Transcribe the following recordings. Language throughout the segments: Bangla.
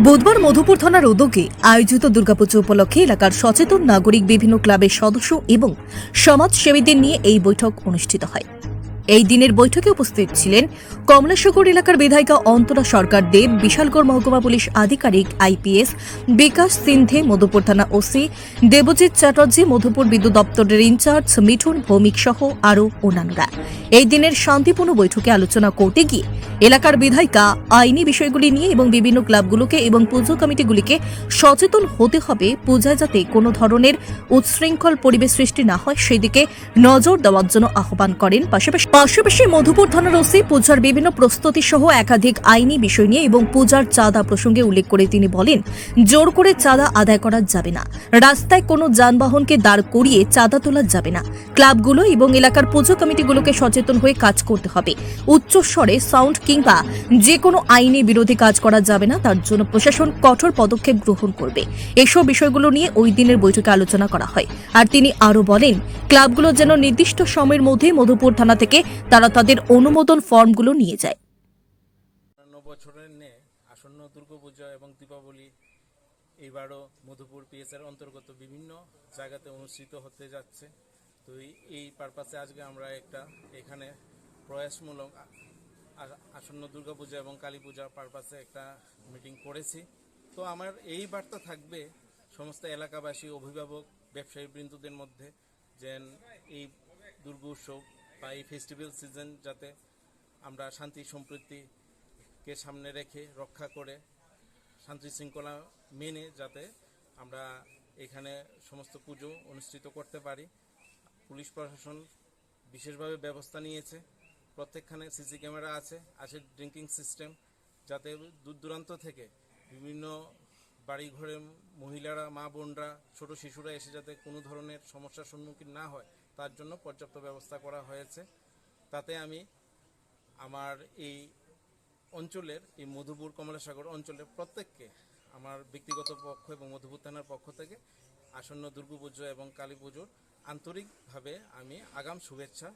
বুধবার মধুপুর থানার উদ্যোগে আয়োজিত দুর্গাপুজো উপলক্ষে এলাকার সচেতন নাগরিক বিভিন্ন ক্লাবের সদস্য এবং সমাজসেবীদের নিয়ে এই বৈঠক অনুষ্ঠিত হয়। এই দিনের বৈঠকে উপস্থিত ছিলেন কমলাসাগর এলাকার বিধায়িকা অন্তরা সরকার দেব, বিশালগড় মহকুমা পুলিশ আধিকারিক আইপিএস বিকাশ সিন্ধে, মধুপুর থানা ওসি দেবজিৎ চ্যাটার্জি, মধুপুর বিদ্যুৎ দপ্তরের ইনচার্জ মিঠুন ভৌমিক সহ আরও অন্যান্যরা। এই দিনের শান্তিপূর্ণ বৈঠকে আলোচনা করতে গিয়ে এলাকার বিধায়িকা আইনি বিষয়গুলি নিয়ে এবং বিভিন্ন ক্লাবগুলোকে এবং পুজো কমিটিগুলিকে সচেতন হতে হবে, পূজায় যাতে কোনো ধরনের উচ্ছৃঙ্খল পরিবেশ সৃষ্টি না হয় সেদিকে নজর দেওয়ার জন্য আহ্বান করেন। পাশাপাশি মধুপুর থানার ওসি পূজার বিভিন্ন প্রস্তুতি সহ একাধিক আইনি বিষয় নিয়ে এবং পূজার চাঁদা প্রসঙ্গে উল্লেখ করে তিনি বলেন, জোর করে চাঁদা আদায় করা যাবে না, রাস্তায় কোনো যানবাহনকে দাঁড় করিয়ে চাঁদা তোলা যাবে না। ক্লাবগুলো এবং এলাকার পুজো কমিটিগুলোকে সচেতন হয়ে কাজ করতে হবে। উচ্চস্বরে সাউন্ড কিংবা যে কোনো আইনি বিরোধী কাজ করা যাবে না, তার জন্য প্রশাসন কঠোর পদক্ষেপ গ্রহণ করবে। এসব বিষয়গুলো নিয়ে ওই দিনের বৈঠকে আলোচনা করা হয়। আর তিনি আরও বলেন, ক্লাবগুলো যেন নির্দিষ্ট সময়ের মধ্যে মধুপুর থানা থেকে তারা তাদের অনুমোদন ফর্মগুলো নিয়ে যায়। বছরের নে আসন্ন দুর্গাপূজা এবং দীপাবলি এইবারও মধুপুর পিএসের অন্তর্গত বিভিন্ন জায়গাতে অনুষ্ঠিত হতে যাচ্ছে। তো এই পারপাসে আজকে আমরা একটা এখানে প্রয়াসমূলক আসন্ন দুর্গাপূজা এবং কালী পূজা পারপাসে একটা মিটিং করেছি। তো আমার এই বার্তা থাকবে সমস্ত এলাকাবাসী, অভিভাবক, ব্যবসায়ী বৃন্দদের মধ্যে, যেন এই দুর্গা উৎসব বা এই ফেস্টিভ্যাল সিজন যাতে আমরা শান্তি সম্প্রীতিকে সামনে রেখে রক্ষা করে শান্তি শৃঙ্খলা মেনে যাতে আমরা এখানে সমস্ত পুজো অনুষ্ঠিত করতে পারি। পুলিশ প্রশাসন বিশেষভাবে ব্যবস্থা নিয়েছে। প্রত্যেকখানে সিসি ক্যামেরা আছে ড্রিঙ্কিং সিস্টেম, যাতে দূর দূরান্ত থেকে বিভিন্ন বাড়িঘরে মহিলারা, মা বোনরা, ছোট শিশুরা এসে যাতে কোনো ধরনের সমস্যার সম্মুখীন না হয় তার জন্য পর্যাপ্ত ব্যবস্থা করা হয়েছে। তাতে আমি আমার এই অঞ্চলের, এই মধুপুর কমলাসাগর অঞ্চলের প্রত্যেককে আমার ব্যক্তিগত পক্ষ এবং মধুপুর থানার পক্ষ থেকে আসন্ন দুর্গাপুজো এবং কালী পুজোর আন্তরিকভাবে আমি আগাম শুভেচ্ছা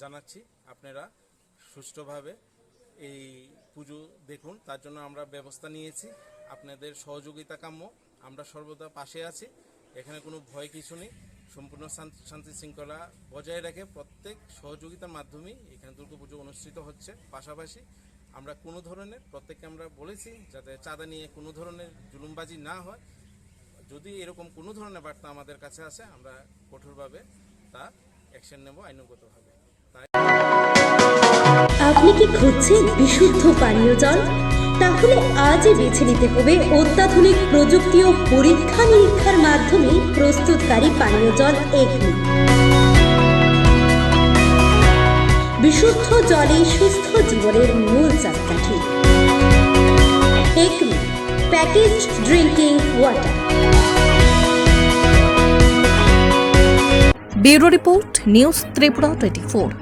জানাচ্ছি। আপনারা সুষ্ঠুভাবে এই পুজো দেখুন, তার জন্য আমরা ব্যবস্থা নিয়েছি। আপনাদের সহযোগিতা কাম্য, আমরা সর্বদা পাশে আছি। এখানে কোনো ভয় কিছু নেই। সম্পূর্ণ শান্তি শৃঙ্খলা বজায় রেখে প্রত্যেক সহযোগিতার মাধ্যমেই এখানে দুর্গাপুজো অনুষ্ঠিত হচ্ছে। পাশাপাশি আমরা কোনো ধরনের, প্রত্যেককে আমরা বলেছি যাতে চাঁদা নিয়ে কোনো ধরনের জুলুমবাজি না হয়। যদি এরকম কোনো ধরনের বার্তা আমাদের কাছে আসে, আমরা কঠোরভাবে তা অ্যাকশন নেব আইনগতভাবে। আপনি কি খুঁজছেন বিশুদ্ধ পানীয় জল? তাহলে আজই বেছে নিতে হবে অত্যাধুনিক প্রযুক্তি ও পরীক্ষা নিরীক্ষার মাধ্যমে প্রস্তুতকারী পানীয় জল একমি। বিশুদ্ধ জলে সুস্থ জীবনের মূল চাকাঠি। Acme packaged drinking water. Bureau report, news Tripura 24।